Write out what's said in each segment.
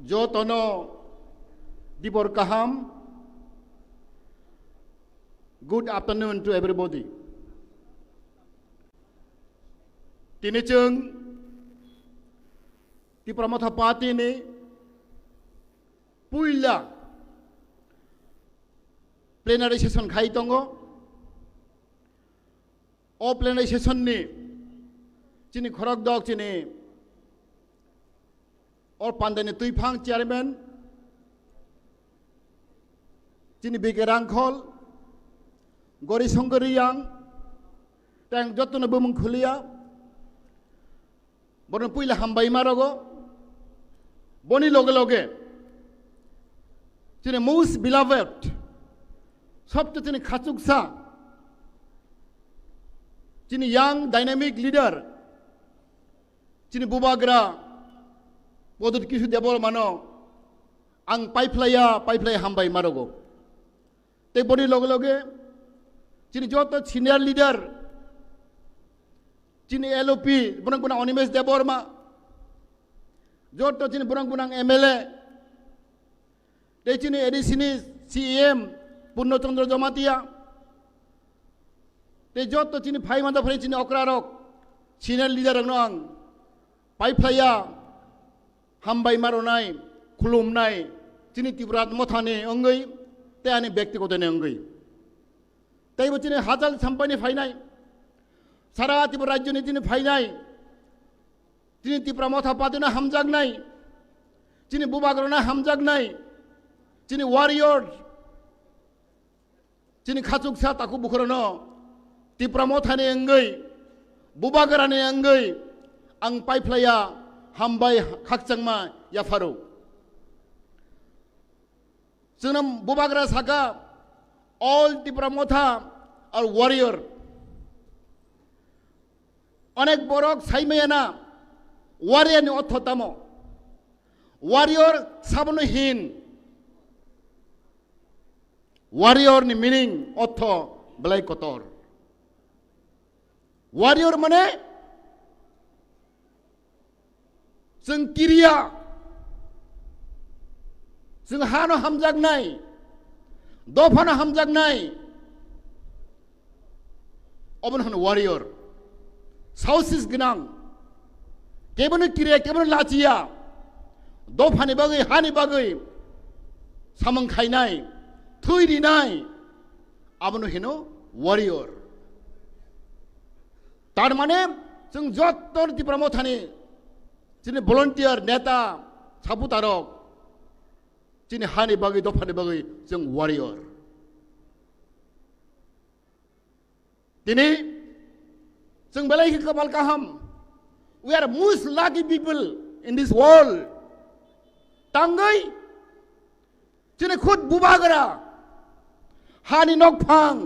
Jotono Dibor Kaham. Good afternoon to everybody. Tinijeng di Pramotha Party ni puila plenary session khai tongo. O plenary session ni chini khorok dog chini or pandane tuifang chairman chini bigerangkhol Gori Songori yang tang jotto na bumung khulia bono puila hambai marogo boni loge loge chini most beloved sobto chini khachuksa chini young dynamic leader chini bubagra bodut kisu debor mano ang paiplaya hambai marogo te boni loge loge chini joto senior leader chini LOP bunang-bunang Onimes Deborma joto chini bunang-bunang MLA te chini edisini CEM Purno Chandra Jomatia te joto chini phai manda phai chini okrarok senior leader ang paiplaya hambai maronai khulumnai chini tibrat mothane angai te ani byaktigoto ne angai তাই বলছেন হাজাল সাম্পানি ফাইনাই সারা ত্রিপুরা রাজ্য নিয়ে তিনি ফাইনাই তিনি ত্রিপুরা মথা পাদনা হামজাগ নাই তিনি বুবাগ্রনা হামজাগ নাই তিনি ওয়ারিয়র তিনি খাচুকসা তাকু বুখরনো ত্রিপুরা মথানে অঙ্গই বুবাগ্রানে অঙ্গই আং পাইফ্লাইয়া হামবাই খাকচাংমা ইয়াফারো जोंनाम बुबाग्रा साका all Tripura Motha are warrior. Onek borok saimeyana warrior ni otho tamo. Warrior sabono hin. Warrior ni meaning otho belai kotor. Warrior mane जों किरिया जों हानो हामजाग नाय Dofana hamjag nai obon hon warrior sausis gnang kebon kire kebon lachia dofani bagai hani bagai samang khainai thui dinai abono hino warrior tar mane जों jottor Tripura Mothani chini volunteer neta saputarok chini hani bagai dofani bagai जों warrior tini जों belai ke kapal kaham we are most lucky people in this world tangai chini khud bubagra hani nokphang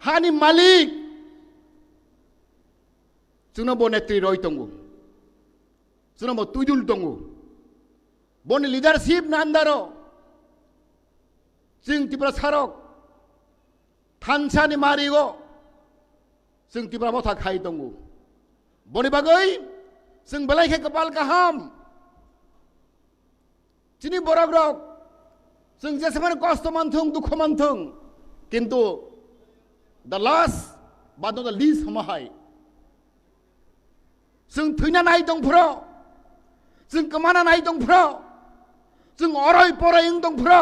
hani malik जोंना bonetri roi tongu जोंना bo tuidul tongu boni leadership nandaro जों Tripura sarok थानसानि मारिगो जों Tripura Motha khai tongu boni bagai जों belai ke kapal kaham chini borok rok जों jeseman kosto manthung dukho manthung kintu the last but not the least hamahai जों थैना नाय दंफोरो जों गोमाना नाय दंफोरो जों अराय पराय दंफोरो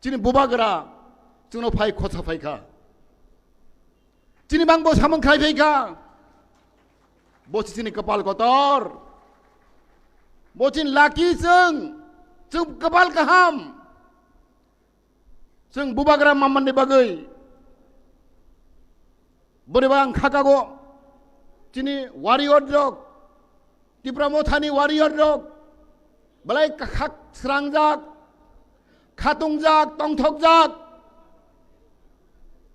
chini bubagra जोंनाव फाइ खसा फाइखा chini bangbo samang khai फाइखा bosi chini kapal kotor bosin laki जों kapal kaham जों bubagra mamande bagai boribang khakago chini warrior rok Tripura Mothani warrior rok balai khak srangjak khatungjak tongthokjak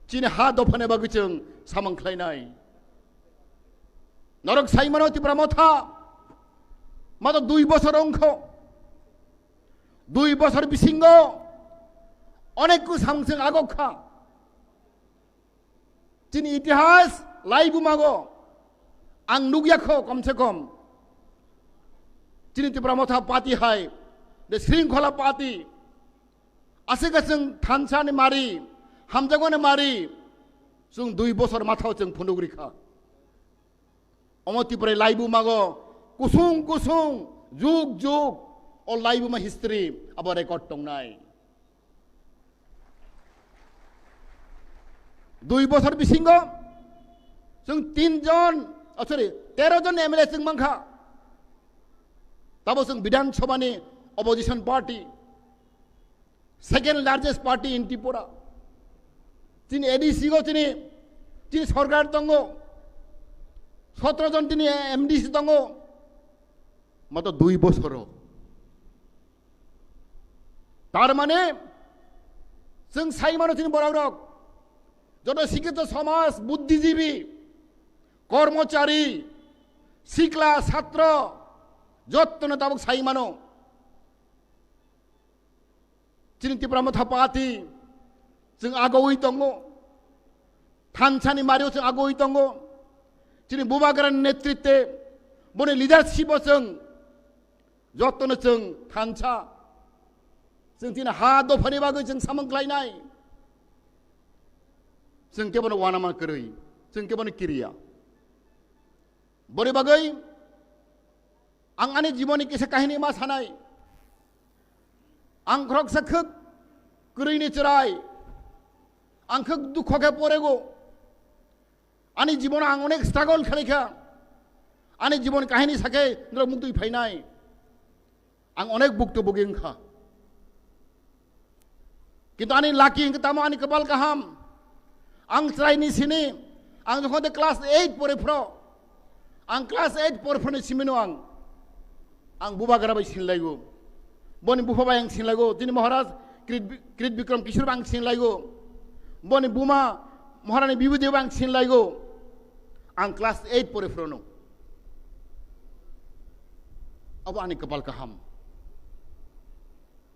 chini ha dofane bagai जों samang khlainai norok saimano Tripura Motha mato 2 বছর অংশ 2 বছর বিসিঙ্গ অনেককু সাংসং আগক্ষা chini ইতিহাস লাইবুমাগো आं नुगियाखौ कम से कम chini Tripura Motha party hai the Sringkhola party asika जों थानसानि मारि हामजागोने मारि जों 2 बोसोर माथाव जों फुनुग्रिखा अमतिपुरे लाइबु मागो कुसुं कुसुं जुग जुग और लाइबु मा हिस्ट्री अब रेकॉर्ड टंगनाय 2 बोसोर बिसिंगो जों 13 जन एमएलए जों मांखा तब जों विधान सभानि opposition party second largest party in Tripura chini ADC go chini sarkar tongo 17 জন chini MDC tongo mato 2 বছর তার মানে जों সাইমানো chini বড় যত শিক্ষিত সমাজ বুদ্ধিজীবী কর্মচারী শিক্ষা ছাত্র যত্ন তাবক সাইমানো chini Tripura Motha party जों आगोई दंगो थानसानि मारियाव जों आगोई दंगो chini बुबाग्रानि नेतृत्वे बनि लिडारशिप जों जतन जों थानसा जों दिनै हा दफानि बागै जों सामोंख्लायनाय जों केबनो वानामा करै जों केबनो किरिया बनि बागै आं आंनि जीवननि किसे काहिनी मा सानाय आं ख्रक सखक करैनि चराय आंखो दुखके परेगो आंनि जीवन आं अनेक स्ट्रागल खालायखा आंनि जीवन काहिनी साखे मुक्ति फायनाय आं अनेक भुक्तभोगिंखा किन्तु आंनि लाकी तामा आंनि कपाल गाहाम आं ट्राइनि सिनि आं जखन क्लास 8 परेफ्राव आं क्लास 8 परेफ्रावनि सिमिनो आं बुबाग्रा बाय सिनलायगो बनि बुफाबाय आं सिनलायगो दिनै महाराज कृत विक्रम किशोर आं सिनलायगो बनि बुमा महारानी बिबुदेव आं सिनलायगो आं क्लास 8 परेफ्रावनो अब आंनि कपाल गाहाम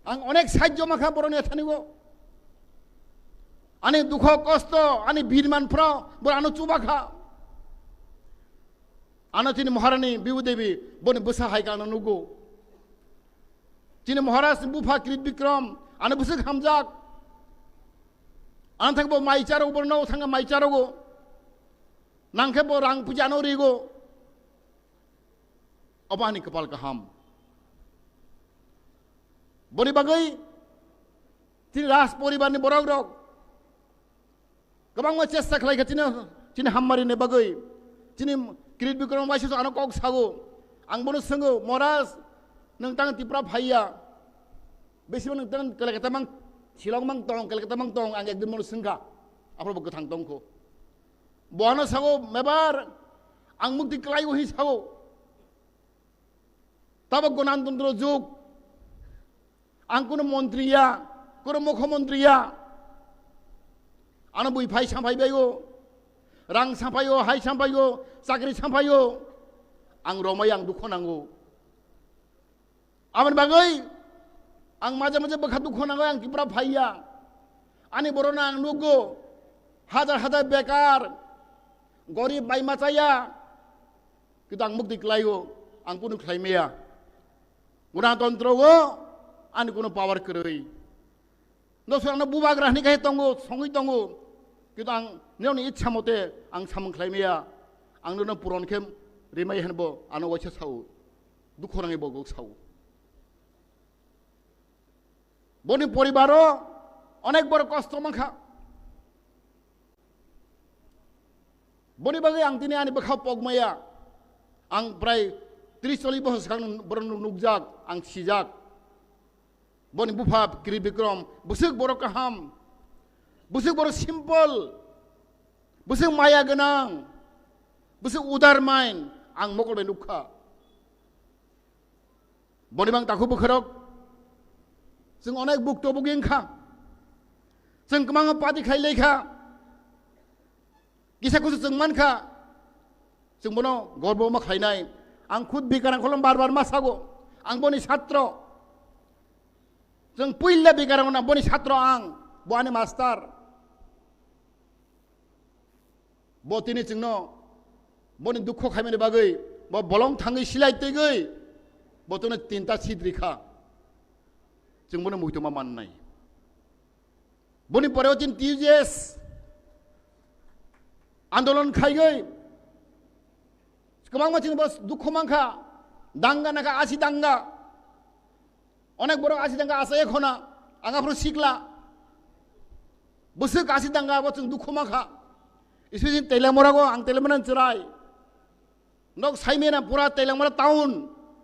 आं अनेक साहाय्य माखा बर'नि एथानिगो आंनि दुख कष्ट आंनि बिरमानफ्राव बर आनो चुबाखा आनो दिनै महारानी बिबुदेवी बनि बोसा हायगानो नुगो दिनै महाराज बुफा कृत विक्रम आनो बुसुक हामजाक आं थांबो माइचारो बरनो थांगा माइचारोगो नांखे बो रां पुजानो रिगो अब आंनि कपाल गाहाम बनि बागै दिनै राज परिबारनि बरक रक गोबां चेष्टा खालायगासिनो दिनै हाममारिनि बागै दिनै कृत विक्रम बायसो आनो कक सागो आं बनो सोङो महाराज नोंथां Tripura फाइया बेसेबां नोंथां कलकाता मां शिलं मां दं कलकाता मां दं आं एकदम बनो सोंखा आपरो गोथां दंखो बहानो सागो मेबार आं मुक्ति खालायगो हि सागो तब गणतन्त्र जुग आं कोनो मन्त्रिया कोनो मुख्यमन्त्रिया आनो बुइफाय सामफायबायगो रां सामफायो हाय सामफायो साख्रि सामफायो आं रमाय आं दुख नांगौ आमन बागै आं माजे माजे बखा दुख नांगौ आं Tripura फाइया आंनि बर'ना आं नुगो हाजार हाजार बेकार गरिब बायमाचाया किन्तु आं मुक्ति खालायो आं कुनु खालायमाया गणतन्त्रगो आंनि कुनु पावार करै नसो आंनो बुबाग्रानि गाहे दंगो सङै दंगो किन्तु आं नेवनि इच्छा मते आं सामों खालायमाया आंनो पुरनखे रिमाय हेनबो आनो वाइसा साव दुख नाङै बगो साव बनि परिबारो अनेक बर कष्ट माखा बनि बागै आं दिनै आंनि बोखा पगमाया आं प्राय 30-40 बोसोर सिगां बर नुगजाक आं सिजाक बनि बुफा कृत विक्रम बुसुक बर गाहाम बुसुक बर सिम्पल बुसुक माया गोनां बुसुक उदार माइन आं मकलबाय नुखा बनि बां ताखौ बोखरक जों अनेक भुक्तभोगिंखा जों गोबां पार्टी खायलायखा किसाखौसो जों मानखा जों बनो गर्व मा खायनाय आं खुद बिकारांखौल बार बार मासागो आं बनि छात्र जों पहिला बिकारांखौ ना बनि छात्र आं बहानि मास्टार बतिनि जोंनो बनि दुख खायमेनि बागै बलंग थाङै सिलायतैगै botona tinta sidrikha jengbono muitoma mannai boni poreo tin TJS आंदोलन खाई गई कमांग मचिन बस दुख मांखा दांगा नका आसी दांगा अनेक बड़ो आसी दांगा आसा एक होना आंगा प्रो सिकला बसुक आसी दांगा बस दुख मांखा इसमें तेलंगाना को आंग तेलंगाना चराई नक साइमेना पूरा तेलंगाना टाउन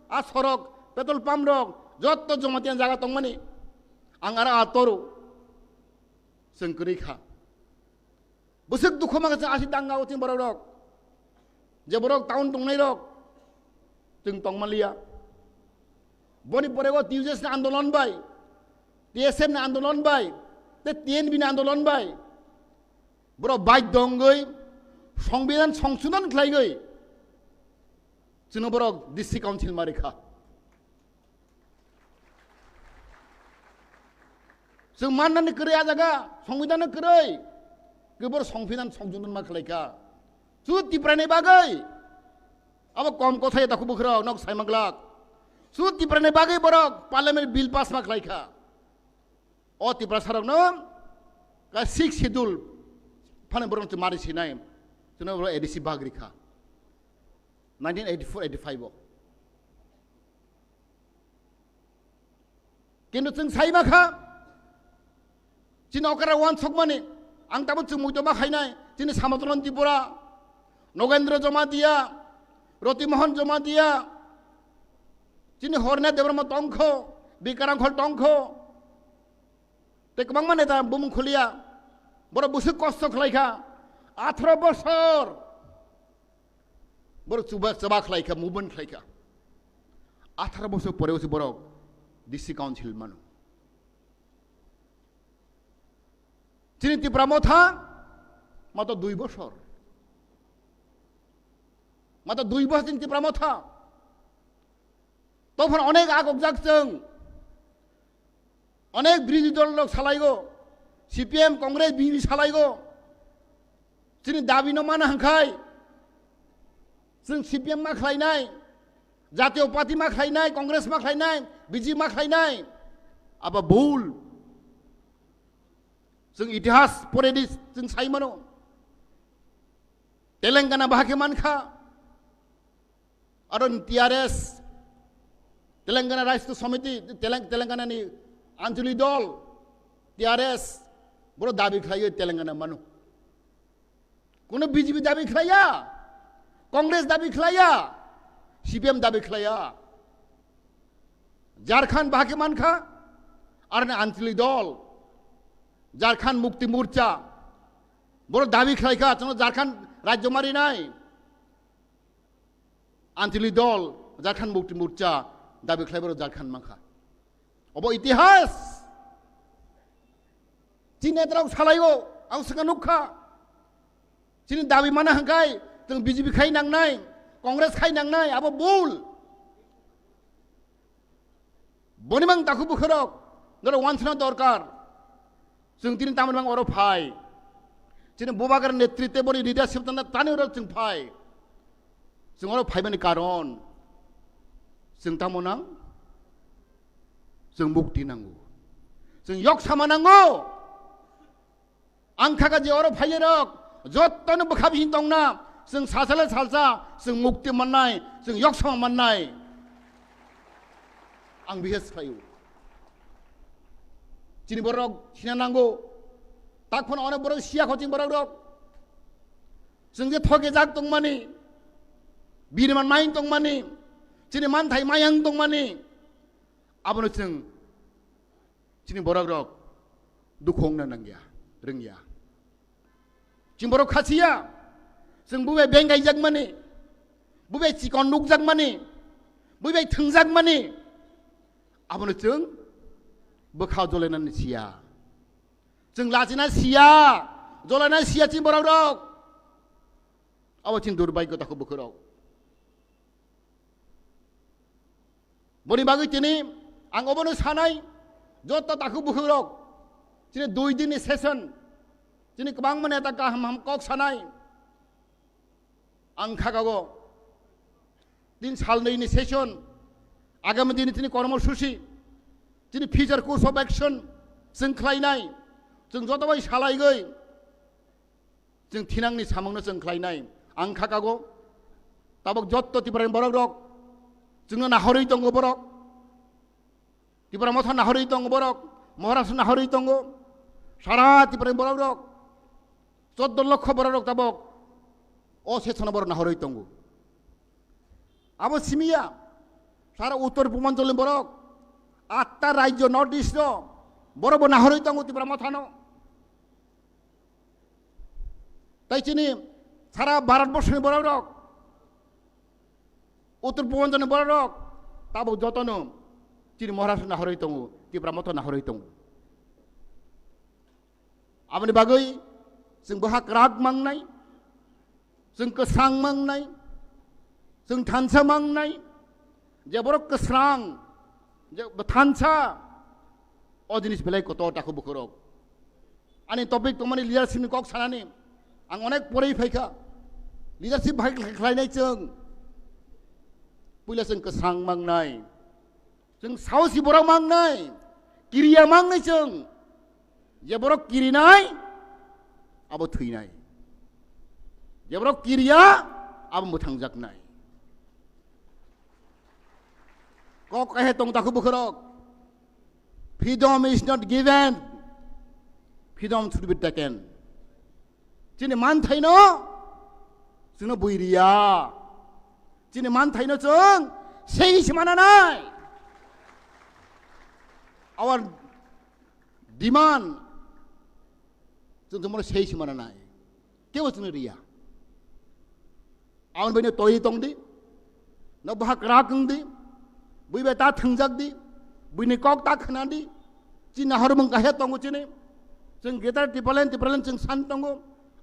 आ सरक पेट्रोल पंप रक जत तो जमातियान जागा तंगमानी आंगारा आतोरु संकरी खा बसुक दुख मांखा आसी दांगा उचिन बड़ो रक जे बड़ो टाउन तंगनाई रक जों तंगमालिया बनी परेगो TJS ने आंदोलन बाय TSM ने आंदोलन बाय ते TNB ने आंदोलन बाय बरो बाइक दंगई संविधान संशोधन खाई गई जों बरो डिस्ट्रिक्ट काउंसिल मारिखा जों माननानै करे आजागा संविधान करे गोबर संविधान संशोधन मा खालायखा जु तिप्राने बागै अब कम कथाय दाखु बुखराव नक साइमाग्लाक सु तिप्राने बागै बरक पार्लियामेंट बिल पास मा खालायखा अ तिप्रा सारक न का 6 शेड्यूल फाने बरन त मारि सिनाय जों बरो एडिसि बागरिखा 1984-85 किन्तु जों साइमाखा जिन अकारा वान सकमाने आं दाबो जों मुइदमा खायनाय जिन सामतलन त्रिपुरा नगेंद्र जमा दिया रतिमोहन जमा दिया जिन हरना देवरम टंख बिकारांखल टंख ते कबां माने दा बुम खुलिया बर बुसु कष्ट खलायखा 18 बोसोर बर चबा खलायखा मुभमेंट खलायखा 18 बोसोर परेवसो बर डिस्ट्रिक्ट काउंसिल मानु जिन त्रिपुरा मथा मात्र 2 बोसोर मात्र 2 बोसोर जिन त्रिपुरा मथा तখন अनेक आगजाकजों अनेक बिरोधी दल सालायगो CPM कांग्रेस बिनि सालायगो जोंनि दाबि न मानो हांखाय जों CPM मा खालायनाय जातीय पार्टी मा खालायनाय कांग्रेस मा खालायनाय BJP मा खालायनाय आबा भुल जों इतिहास परेदि जों सायमनो तेलंगाना बाहाके मानखा आरो TRS तेलंगाना राष्ट्र समिति तेलंगाना नि आंचलिक दल TRS बरो दाबी खायो तेलंगाना मानु कोनो BJP दाबी खाया कांग्रेस दाबी खाया CPM दाबी खाया झारखंड बाहाके मानखा आरो आंचलिक दल झारखंड मुक्ति मोर्चा बरो दाबी खायखा जों झारखंड राज्य मारिनाय आंचलिक दल झारखंड मुक्ति मोर्चा दाबी खालाय बर झारखंड माखा अब इतिहास जिन नेत्राव सालायगो आं सिगा नुखा जिन दाबि माना हांखाय जों BJP खाय नांनाय कांग्रेस खाय नांनाय अब बुल बनिबां दाखु बुखरक नर वानसना दरकार जों दिन तामनबां अर फाय जिन बबागर नेतृत्व बरि लिडारशिप तना तानि अर जों फाय जों अर फायबानि कारण जों तामना जों मुक्ति नांगौ जों यक सामा नांगौ आं थाखा जे अर फायरक जत्तनो बखाबिन दंना जों सासाले सालसा जों मुक्ति मोननाय जों यक सामा मोननाय आं बिहेस फायो जिनि बरक सिना नांगौ ताकफोन अनेक बरक सिया खथिं बरक रक जों जे थगे जाक दंमानि बिरमान माइन दंमानि जिनि मानथाय मायां दंमानि आबनो जों जिनि बरक रक दुखंना नांगिया रोंगिया जों बरक खासिया जों बुबे बेंगाय जाक मानि बुबे चिकन नुक जाक मानि बुबे थंजाक मानि आबनो जों बोखा जलायनानै सिया जों लाजिना सिया जलायना सिया चिन बरक रक अब चिन दुर्भाग्यताखौ बोखराव बनि बागै तिनि आं अबनो सानाय जत ताखौ बोखराव जिनि 2 दिननि सेसन जिनि गोबां माने दा गाहाम हाम कक सानाय आं खागागो दिन सालनैनि सेसन आगामी दिन तिनी कर्मसूची तिनी फिचार कोर्स अफ एक्शन जों खालायनाय जों जतबाय सालायगै जों थिनांनि सामोंनो जों खालायनाय आं खागागौ ताबक जत्त तिब्रानि बरक रक जोंनो नाहरै दङ बरक तिब्रा मथा नाहरै दङ बरक महाराष्ट्र नाहरै दङ सारा तिब्रानि बरक रक 14 লক্ষ বড় রক তাবক অচেতন বড় নাহরই তঙ্গু আবো সিমিয়া সারা উত্তর পূর্বাঞ্চলের বরক 8টা রাজ্য নর্থ ইস্ট বড় বড় নাহরই তঙ্গু তিব্রা মথানো তাই চিনি সারা ভারতবর্ষের বড় রক উত্তর পূর্বাঞ্চলের বড় রক তাবক যতন চিনি মহারাষ্ট্র নাহরই তঙ্গু তিব্রা মথা নাহরই তঙ্গু আপনি বাগৈ जों बहाग राग मांगनाय जों गोस्रां मांगनाय जों थानसा मांगनाय जे बर गोस्रां जे थानसा अ जिनिस बेलाय कत ताखौ बुखरक आनी टपिक तमानि लिडारशिपनि कक सानानै आं अनेक परै फायखा लिडारशिप खालायनाय जों पहिला जों गोस्रां मांगनाय जों साहसि बर मांगनाय किरिया मांगनाय जों जे बर किरिनाय आबो थैनाय जेब्ला किरिया आबो मोथांजाकनाय कक कहे तंग ताखौ बुखरक freedom is not given freedom should be taken जिनि मान थाइनो जोंनो बैरिया जिनि मान थाइनो जों सेइस मानानाय आवर डिमांड जों जमर सेइस मानानाय केव जोंनो रिया आवन बैनो तोय तंगदि न बहा रागंदि बैबे ता थंजाकदि बैनि कक ता खनादि चिना हरमं काहे तंगु चिने जों गेटार टिपलेन जों सान तंगु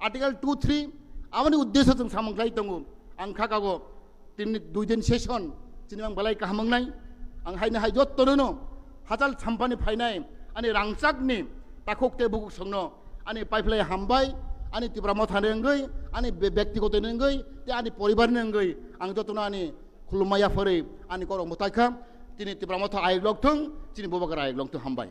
आर्टिकल 2-3 आवनि उद्देश्य जों सामंख्लाय तंगु आं खागागो तिनि 2 दिन सेशन चिनि आं बलाय काहामंनाय आं हायनो हाय जत्तनो हाजाल सामपानि फायनाय आनि रांसाकनि ताखोकते बुगुक संनो आनी पाइपलाय हामबाय आनी तिब्रा मथानि अंगै आनी व्यक्तिगत अंगै ते आनी परिवारनि अंगै आं जतनो आनी खुलुमाया फरै आनी करम मथायखा तिनि तिब्रा मथा आयग्लकथों तिनि बबागार आयग्लकथों हामबाय।